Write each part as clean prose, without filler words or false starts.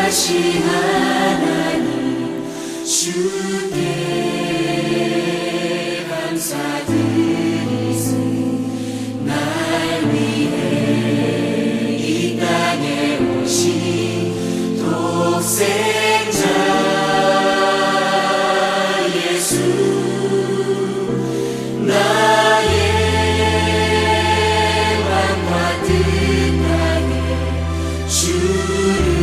전능하신 하나님 주께 감사드리세. 날 위해 이 땅에 오신 독생자 예수, 나의 왕과 뜻하게 주를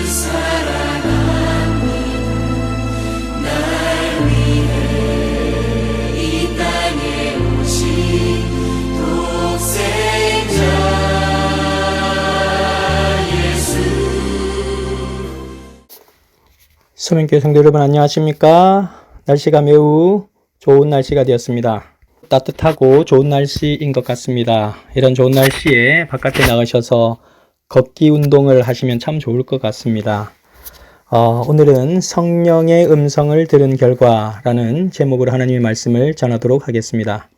사랑합니다. 날 위해 이 땅에 오신 독생자 예수. 서민교회 성도 여러분, 안녕하십니까? 날씨가 매우 좋은 날씨가 되었습니다. 따뜻하고 좋은 날씨인 것 같습니다. 이런 좋은 날씨에 바깥에 나가셔서 걷기 운동을 하시면 참 좋을 것 같습니다. 오늘은 성령의 음성을 들은 결과라는 제목으로 하나님의 말씀을 전하도록 하겠습니다.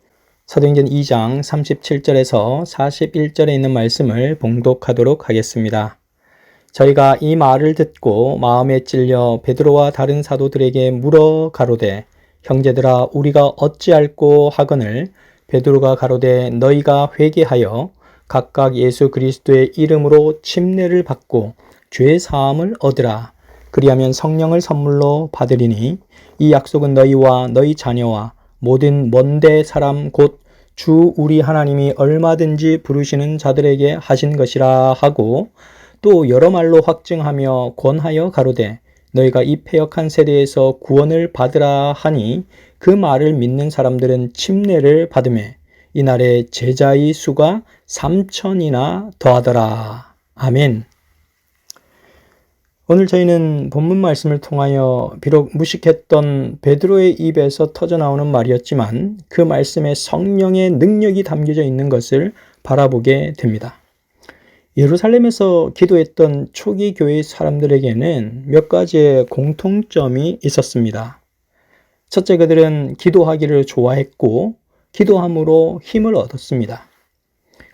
사도행전 2장 37절에서 41절에 있는 말씀을 봉독하도록 하겠습니다. 저희가 이 말을 듣고 마음에 찔려 베드로와 다른 사도들에게 물어 가로되, 형제들아, 우리가 어찌할꼬 하거늘, 베드로가 가로되, 너희가 회개하여 각각 예수 그리스도의 이름으로 침례를 받고 죄 사함을 얻으라. 그리하면 성령을 선물로 받으리니 이 약속은 너희와 너희 자녀와 모든 먼데 사람 곧 주 우리 하나님이 얼마든지 부르시는 자들에게 하신 것이라 하고, 또 여러 말로 확증하며 권하여 가로되, 너희가 이 패역한 세대에서 구원을 받으라 하니 그 말을 믿는 사람들은 침례를 받으매 이날에 제자의 수가 3,000이나 더하더라. 아멘. 오늘 저희는 본문 말씀을 통하여 비록 무식했던 베드로의 입에서 터져나오는 말이었지만 그 말씀에 성령의 능력이 담겨져 있는 것을 바라보게 됩니다. 예루살렘에서 기도했던 초기 교회 사람들에게는 몇 가지의 공통점이 있었습니다. 첫째, 그들은 기도하기를 좋아했고 기도함으로 힘을 얻었습니다.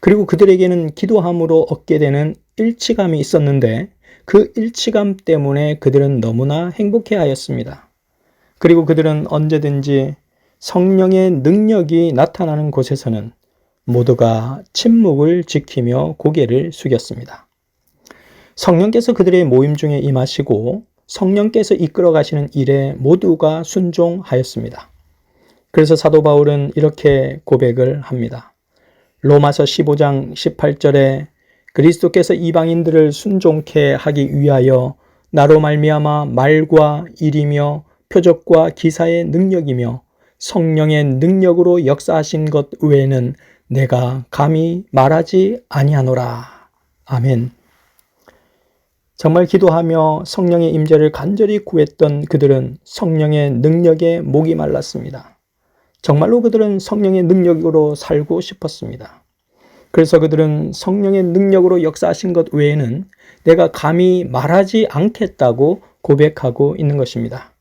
그리고 그들에게는 기도함으로 얻게 되는 일치감이 있었는데 그 일치감 때문에 그들은 너무나 행복해하였습니다. 그리고 그들은 언제든지 성령의 능력이 나타나는 곳에서는 모두가 침묵을 지키며 고개를 숙였습니다. 성령께서 그들의 모임 중에 임하시고 성령께서 이끌어 가시는 일에 모두가 순종하였습니다. 그래서 사도 바울은 이렇게 고백을 합니다. 로마서 15장 18절에 그리스도께서 이방인들을 순종케 하기 위하여 나로 말미암아 말과 일이며 표적과 기사의 능력이며 성령의 능력으로 역사하신 것 외에는 내가 감히 말하지 아니하노라. 아멘. 정말 기도하며 성령의 임재를 간절히 구했던 그들은 성령의 능력에 목이 말랐습니다. 정말로 그들은 성령의 능력으로 살고 싶었습니다. 그래서 그들은 성령의 능력으로 역사하신 것 외에는 내가 감히 말하지 않겠다고 고백하고 있는 것입니다.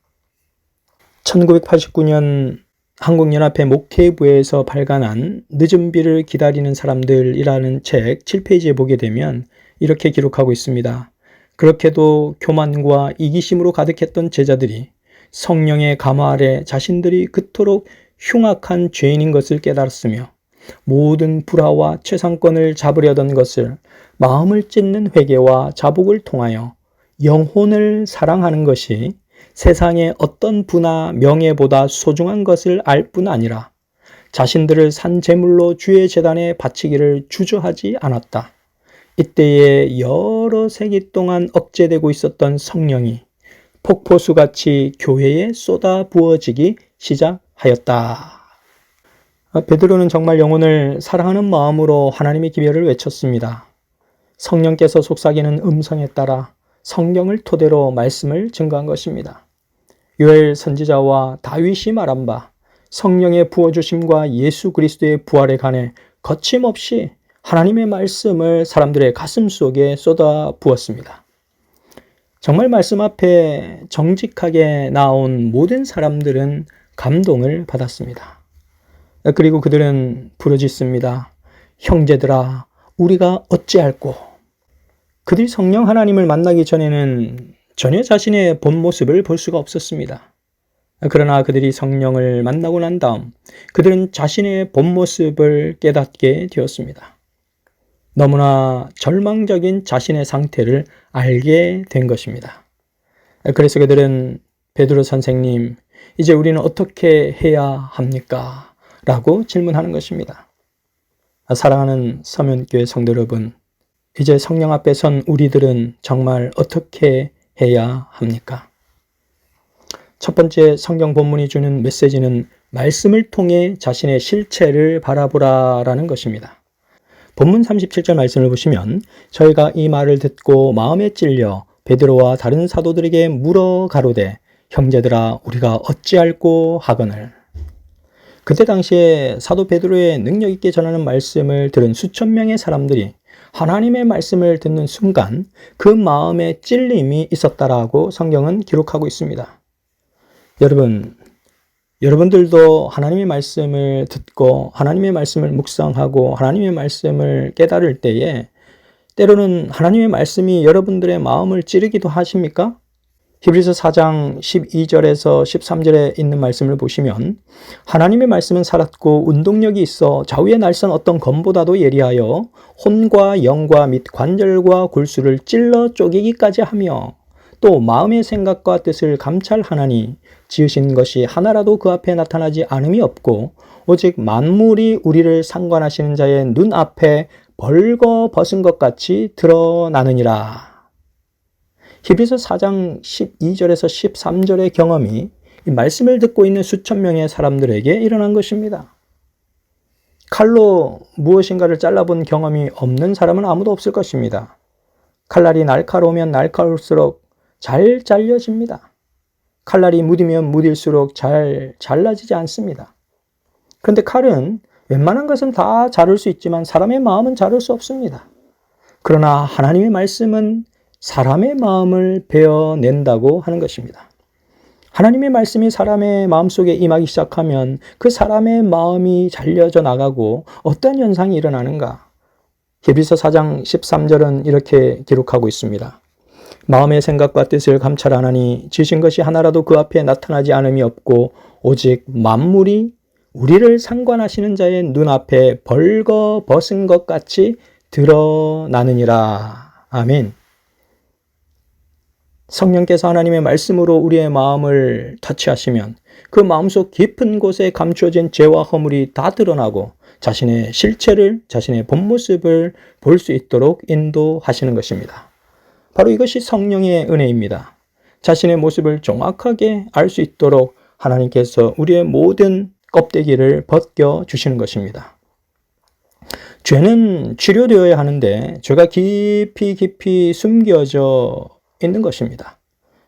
1989년 한국연합회 목회부에서 발간한 늦은 비를 기다리는 사람들이라는 책 7페이지에 보게 되면 이렇게 기록하고 있습니다. 그렇게도 교만과 이기심으로 가득했던 제자들이 성령의 감화 아래 자신들이 그토록 흉악한 죄인인 것을 깨달았으며 모든 불화와 최상권을 잡으려던 것을 마음을 찢는 회개와 자복을 통하여 영혼을 사랑하는 것이 세상의 어떤 부나 명예보다 소중한 것을 알 뿐 아니라 자신들을 산 제물로 주의 제단에 바치기를 주저하지 않았다. 이때에 여러 세기 동안 억제되고 있었던 성령이 폭포수같이 교회에 쏟아 부어지기 시작하였다. 베드로는 정말 영혼을 사랑하는 마음으로 하나님의 기별을 외쳤습니다. 성령께서 속삭이는 음성에 따라 성경을 토대로 말씀을 증거한 것입니다. 요엘 선지자와 다윗이 말한 바 성령의 부어주심과 예수 그리스도의 부활에 관해 거침없이 하나님의 말씀을 사람들의 가슴 속에 쏟아 부었습니다. 정말 말씀 앞에 정직하게 나온 모든 사람들은 감동을 받았습니다. 그리고 그들은 부르짖습니다. 형제들아, 우리가 어찌할꼬? 그들이 성령 하나님을 만나기 전에는 전혀 자신의 본 모습을 볼 수가 없었습니다. 그러나 그들이 성령을 만나고 난 다음 그들은 자신의 본 모습을 깨닫게 되었습니다. 너무나 절망적인 자신의 상태를 알게 된 것입니다. 그래서 그들은 베드로 선생님, 이제 우리는 어떻게 해야 합니까? 라고 질문하는 것입니다. 사랑하는 서면교회 성도 여러분, 이제 성령 앞에 선 우리들은 정말 어떻게 해야 합니까? 첫 번째 성경 본문이 주는 메시지는 말씀을 통해 자신의 실체를 바라보라라는 것입니다. 본문 37절 말씀을 보시면 저희가 이 말을 듣고 마음에 찔려 베드로와 다른 사도들에게 물어 가로되 형제들아 우리가 어찌할꼬 하거늘. 그때 당시에 사도 베드로의 능력 있게 전하는 말씀을 들은 수천 명의 사람들이 하나님의 말씀을 듣는 순간 그 마음에 찔림이 있었다라고 성경은 기록하고 있습니다. 여러분들도 하나님의 말씀을 듣고 하나님의 말씀을 묵상하고 하나님의 말씀을 깨달을 때에 때로는 하나님의 말씀이 여러분들의 마음을 찌르기도 하십니까? 히브리서 4장 12절에서 13절에 있는 말씀을 보시면 하나님의 말씀은 살았고 운동력이 있어 좌우의 날선 어떤 검보다도 예리하여 혼과 영과 및 관절과 골수를 찔러 쪼개기까지 하며 또 마음의 생각과 뜻을 감찰하나니 지으신 것이 하나라도 그 앞에 나타나지 않음이 없고 오직 만물이 우리를 상관하시는 자의 눈앞에 벌거 벗은 것 같이 드러나느니라. 히브리서 4장 12절에서 13절의 경험이 이 말씀을 듣고 있는 수천 명의 사람들에게 일어난 것입니다. 칼로 무엇인가를 잘라본 경험이 없는 사람은 아무도 없을 것입니다. 칼날이 날카로우면 날카로울수록 잘 잘려집니다. 칼날이 무디면 무딜수록 잘 잘라지지 않습니다. 그런데 칼은 웬만한 것은 다 자를 수 있지만 사람의 마음은 자를 수 없습니다. 그러나 하나님의 말씀은 사람의 마음을 베어낸다고 하는 것입니다. 하나님의 말씀이 사람의 마음속에 임하기 시작하면 그 사람의 마음이 잘려져 나가고 어떤 현상이 일어나는가? 히브리서 4장 13절은 이렇게 기록하고 있습니다. 마음의 생각과 뜻을 감찰하나니 지으신 것이 하나라도 그 앞에 나타나지 않음이 없고 오직 만물이 우리를 상관하시는 자의 눈앞에 벌거 벗은 것 같이 드러나느니라. 아멘. 성령께서 하나님의 말씀으로 우리의 마음을 터치하시면 그 마음속 깊은 곳에 감추어진 죄와 허물이 다 드러나고 자신의 실체를, 자신의 본 모습을 볼 수 있도록 인도하시는 것입니다. 바로 이것이 성령의 은혜입니다. 자신의 모습을 정확하게 알 수 있도록 하나님께서 우리의 모든 껍데기를 벗겨주시는 것입니다. 죄는 치료되어야 하는데 죄가 깊이 숨겨져 있는 것입니다.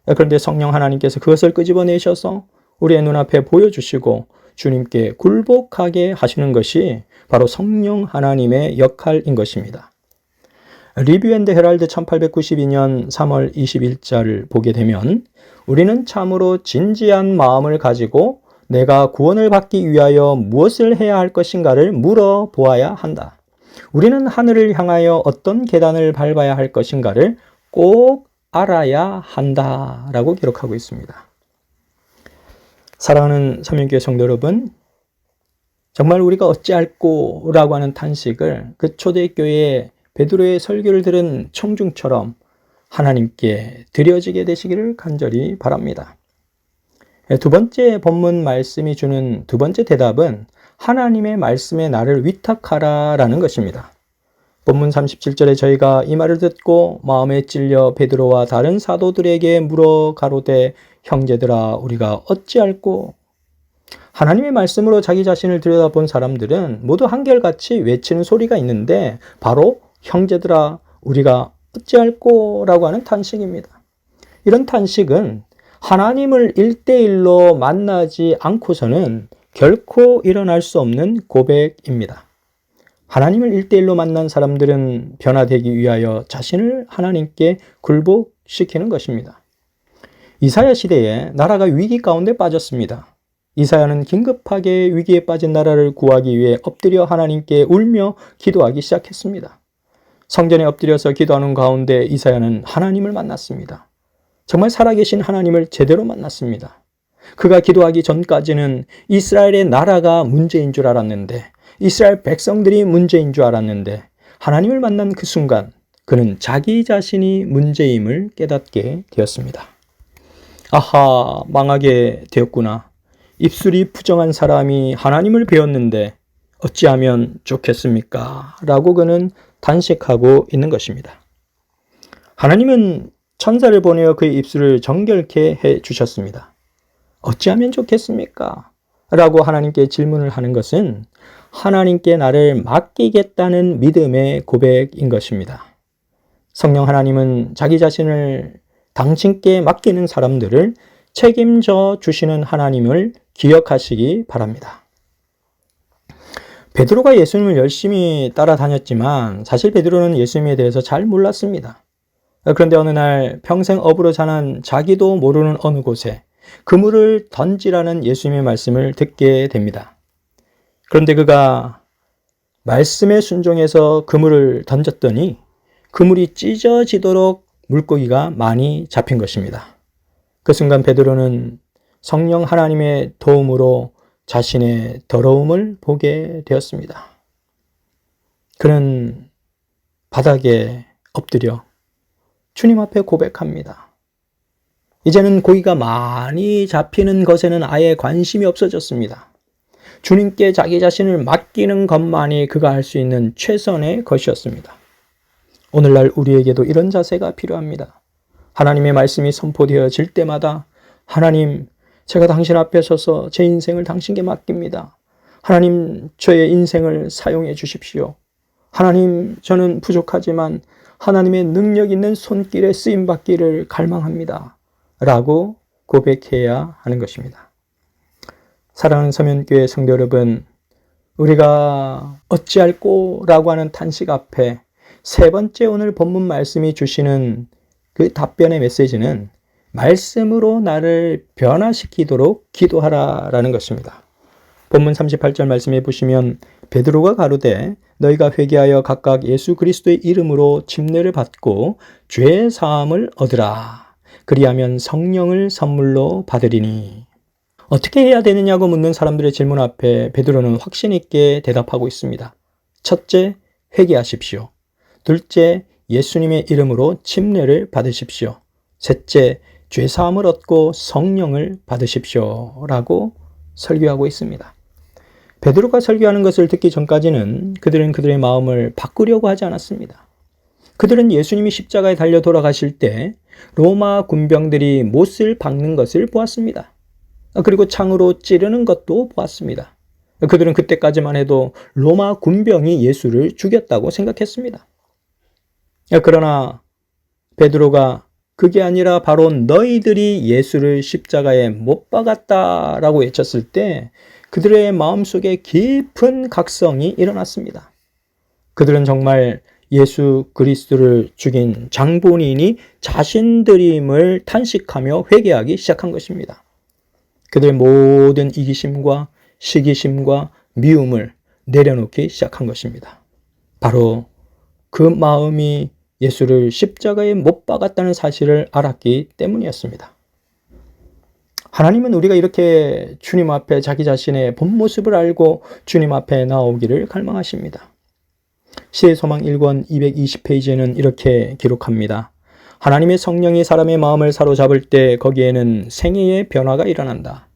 그런데 성령 하나님께서 그것을 끄집어내셔서 우리의 눈앞에 보여주시고 주님께 굴복하게 하시는 것이 바로 성령 하나님의 역할인 것입니다. 리뷰 앤드 헤럴드 1892년 3월 21절을 보게 되면 우리는 참으로 진지한 마음을 가지고 내가 구원을 받기 위하여 무엇을 해야 할 것인가를 물어보아야 한다. 우리는 하늘을 향하여 어떤 계단을 밟아야 할 것인가를 꼭 알아야 한다라고 기록하고 있습니다. 사랑하는 서면교회 성도 여러분, 정말 우리가 어찌할꼬라고 하는 탄식을 그 초대교회의 베드로의 설교를 들은 청중처럼 하나님께 드려지게 되시기를 간절히 바랍니다. 두 번째 본문 말씀이 주는 두 번째 대답은 하나님의 말씀에 나를 위탁하라라는 것입니다. 본문 37절에 저희가 이 말을 듣고 마음에 찔려 베드로와 다른 사도들에게 물어 가로되 형제들아 우리가 어찌할꼬. 하나님의 말씀으로 자기 자신을 들여다본 사람들은 모두 한결같이 외치는 소리가 있는데 바로 형제들아 우리가 어찌할꼬라고 하는 탄식입니다. 이런 탄식은 하나님을 1대1로 만나지 않고서는 결코 일어날 수 없는 고백입니다. 하나님을 1대1로 만난 사람들은 변화되기 위하여 자신을 하나님께 굴복시키는 것입니다. 이사야 시대에 나라가 위기 가운데 빠졌습니다. 이사야는 긴급하게 위기에 빠진 나라를 구하기 위해 엎드려 하나님께 울며 기도하기 시작했습니다. 성전에 엎드려서 기도하는 가운데 이사야는 하나님을 만났습니다. 정말 살아계신 하나님을 제대로 만났습니다. 그가 기도하기 전까지는 이스라엘의 나라가 문제인 줄 알았는데, 이스라엘 백성들이 문제인 줄 알았는데, 하나님을 만난 그 순간 그는 자기 자신이 문제임을 깨닫게 되었습니다. 아하, 망하게 되었구나. 입술이 부정한 사람이 하나님을 배웠는데 어찌하면 좋겠습니까? 라고 그는 단식하고 있는 것입니다. 하나님은 천사를 보내어 그의 입술을 정결케 해 주셨습니다. 어찌하면 좋겠습니까? 라고 하나님께 질문을 하는 것은 하나님께 나를 맡기겠다는 믿음의 고백인 것입니다. 성령 하나님은 자기 자신을 당신께 맡기는 사람들을 책임져 주시는 하나님을 기억하시기 바랍니다. 베드로가 예수님을 열심히 따라다녔지만 사실 베드로는 예수님에 대해서 잘 몰랐습니다. 그런데 어느 날 평생 업으로 자란 자기도 모르는 어느 곳에 그물을 던지라는 예수님의 말씀을 듣게 됩니다. 그런데 그가 말씀에 순종해서 그물을 던졌더니 그물이 찢어지도록 물고기가 많이 잡힌 것입니다. 그 순간 베드로는 성령 하나님의 도움으로 자신의 더러움을 보게 되었습니다. 그는 바닥에 엎드려 주님 앞에 고백합니다. 이제는 고기가 많이 잡히는 것에는 아예 관심이 없어졌습니다. 주님께 자기 자신을 맡기는 것만이 그가 할 수 있는 최선의 것이었습니다. 오늘날 우리에게도 이런 자세가 필요합니다. 하나님의 말씀이 선포되어질 때마다 하나님, 제가 당신 앞에 서서 제 인생을 당신께 맡깁니다. 하나님, 저의 인생을 사용해 주십시오. 하나님, 저는 부족하지만 하나님의 능력 있는 손길에 쓰임받기를 갈망합니다. 라고 고백해야 하는 것입니다. 사랑하는 서면교회 성도 여러분, 우리가 어찌할꼬 라고 하는 탄식 앞에 세 번째 오늘 본문 말씀이 주시는 그 답변의 메시지는 말씀으로 나를 변화시키도록 기도하라라는 것입니다. 본문 38절 말씀에 보시면 베드로가 가로되 너희가 회개하여 각각 예수 그리스도의 이름으로 침례를 받고 죄 사함을 얻으라. 그리하면 성령을 선물로 받으리니. 어떻게 해야 되느냐고 묻는 사람들의 질문 앞에 베드로는 확신 있게 대답하고 있습니다. 첫째, 회개하십시오. 둘째, 예수님의 이름으로 침례를 받으십시오. 셋째, 죄사함을 얻고 성령을 받으십시오. 라고 설교하고 있습니다. 베드로가 설교하는 것을 듣기 전까지는 그들은 그들의 마음을 바꾸려고 하지 않았습니다. 그들은 예수님이 십자가에 달려 돌아가실 때 로마 군병들이 못을 박는 것을 보았습니다. 그리고 창으로 찌르는 것도 보았습니다. 그들은 그때까지만 해도 로마 군병이 예수를 죽였다고 생각했습니다. 그러나 베드로가 그게 아니라 바로 너희들이 예수를 십자가에 못 박았다라고 외쳤을 때 그들의 마음속에 깊은 각성이 일어났습니다. 그들은 정말 예수 그리스도를 죽인 장본인이 자신들임을 탄식하며 회개하기 시작한 것입니다. 그들의 모든 이기심과 시기심과 미움을 내려놓기 시작한 것입니다. 바로 그 마음이 예수를 십자가에 못 박았다는 사실을 알았기 때문이었습니다. 하나님은 우리가 이렇게 주님 앞에 자기 자신의 본 모습을 알고 주님 앞에 나오기를 갈망하십니다. 시의 소망 1권 220페이지에는 이렇게 기록합니다. 하나님의 성령이 사람의 마음을 사로잡을 때 거기에는 생애의 변화가 일어난다.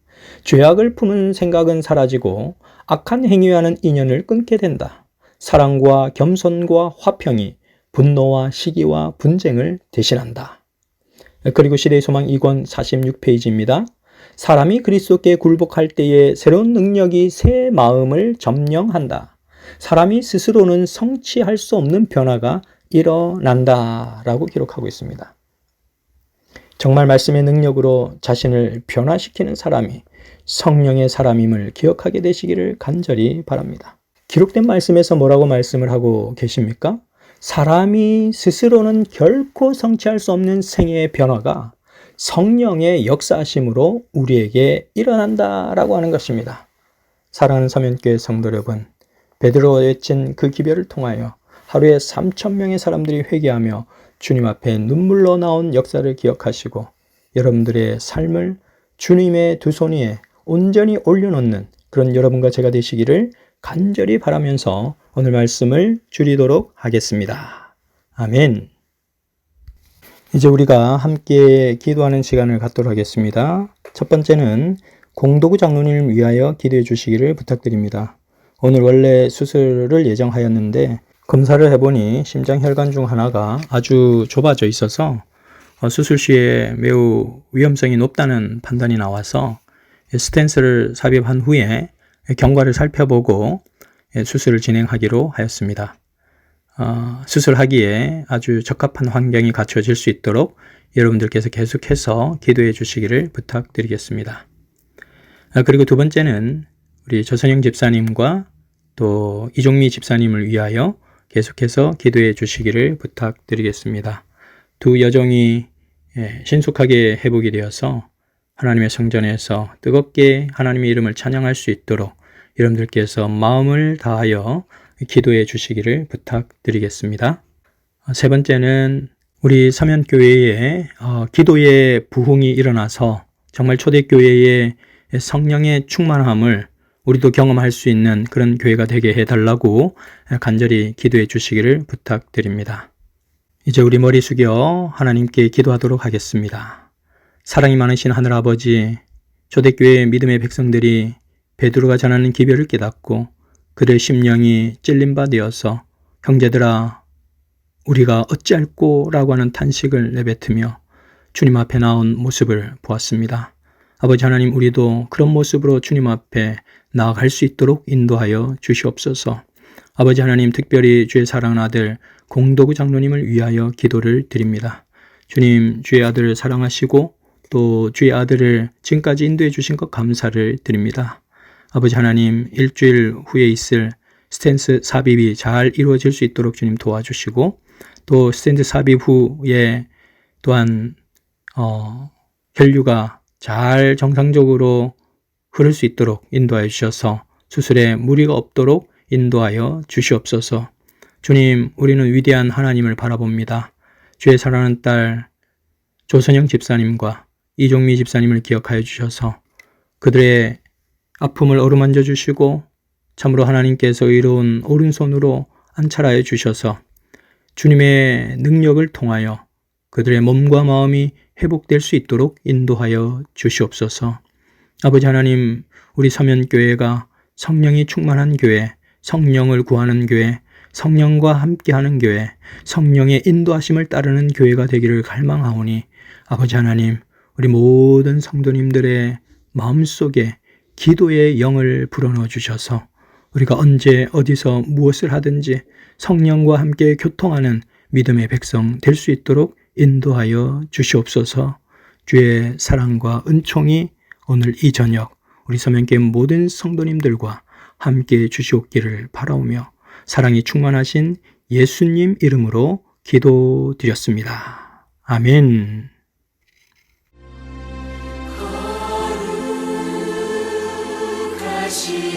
죄악을 품은 생각은 사라지고 악한 행위와는 인연을 끊게 된다. 사랑과 겸손과 화평이 분노와 시기와 분쟁을 대신한다. 그리고 시대의 소망 2권 46페이지입니다. 사람이 그리스도께 굴복할 때에 새로운 능력이 새 마음을 점령한다. 사람이 스스로는 성취할 수 없는 변화가 일어난다. 라고 기록하고 있습니다. 정말 말씀의 능력으로 자신을 변화시키는 사람이 성령의 사람임을 기억하게 되시기를 간절히 바랍니다. 기록된 말씀에서 뭐라고 말씀을 하고 계십니까? 사람이 스스로는 결코 성취할 수 없는 생애의 변화가 성령의 역사하심으로 우리에게 일어난다라고 하는 것입니다. 사랑하는 서면교회 성도 여러분, 베드로가 외친 그 기별을 통하여 하루에 3,000명의 사람들이 회개하며 주님 앞에 눈물로 나온 역사를 기억하시고 여러분들의 삶을 주님의 두 손 위에 온전히 올려놓는 그런 여러분과 제가 되시기를 간절히 바라면서 오늘 말씀을 줄이도록 하겠습니다. 아멘. 이제 우리가 함께 기도하는 시간을 갖도록 하겠습니다. 첫 번째는 공도구 장로님을 위하여 기도해 주시기를 부탁드립니다. 오늘 원래 수술을 예정하였는데 검사를 해보니 심장혈관 중 하나가 아주 좁아져 있어서 수술 시에 매우 위험성이 높다는 판단이 나와서 스텐스를 삽입한 후에 경과를 살펴보고 수술을 진행하기로 하였습니다. 수술하기에 아주 적합한 환경이 갖춰질 수 있도록 여러분들께서 계속해서 기도해 주시기를 부탁드리겠습니다. 그리고 두 번째는 우리 조선영 집사님과 또 이종미 집사님을 위하여 계속해서 기도해 주시기를 부탁드리겠습니다. 두 여종이 신속하게 회복이 되어서 하나님의 성전에서 뜨겁게 하나님의 이름을 찬양할 수 있도록 여러분들께서 마음을 다하여 기도해 주시기를 부탁드리겠습니다. 세 번째는 우리 서면교회에 기도의 부흥이 일어나서 정말 초대교회의 성령의 충만함을 우리도 경험할 수 있는 그런 교회가 되게 해달라고 간절히 기도해 주시기를 부탁드립니다. 이제 우리 머리 숙여 하나님께 기도하도록 하겠습니다. 사랑이 많으신 하늘아버지, 초대교회의 믿음의 백성들이 베드로가 전하는 기별을 깨닫고 그들의 심령이 찔린 바 되어서 형제들아 우리가 어찌할꼬 라고 하는 탄식을 내뱉으며 주님 앞에 나온 모습을 보았습니다. 아버지 하나님, 우리도 그런 모습으로 주님 앞에 나아갈 수 있도록 인도하여 주시옵소서. 아버지 하나님, 특별히 주의 사랑하는 아들 공도구 장로님을 위하여 기도를 드립니다. 주님, 주의 아들을 사랑하시고 또 주의 아들을 지금까지 인도해 주신 것 감사를 드립니다. 아버지 하나님, 일주일 후에 있을 스텐스 삽입이 잘 이루어질 수 있도록 주님 도와주시고 또 스텐스 삽입 후에 또한 혈류가 잘 정상적으로 흐를 수 있도록 인도하여 주셔서 수술에 무리가 없도록 인도하여 주시옵소서. 주님, 우리는 위대한 하나님을 바라봅니다. 주의 사랑하는 딸 조선영 집사님과 이종미 집사님을 기억하여 주셔서 그들의 아픔을 어루만져 주시고 참으로 하나님께서 의로운 오른손으로 안찰하여 주셔서 주님의 능력을 통하여 그들의 몸과 마음이 회복될 수 있도록 인도하여 주시옵소서. 아버지 하나님, 우리 서면교회가 성령이 충만한 교회, 성령을 구하는 교회, 성령과 함께하는 교회, 성령의 인도하심을 따르는 교회가 되기를 갈망하오니 아버지 하나님, 우리 모든 성도님들의 마음속에 기도의 영을 불어넣어 주셔서 우리가 언제 어디서 무엇을 하든지 성령과 함께 교통하는 믿음의 백성 될 수 있도록 인도하여 주시옵소서. 주의 사랑과 은총이 오늘 이 저녁 우리 서면교회 모든 성도님들과 함께 주시옵기를 바라오며 사랑이 충만하신 예수님 이름으로 기도드렸습니다. 아멘. 거룩하신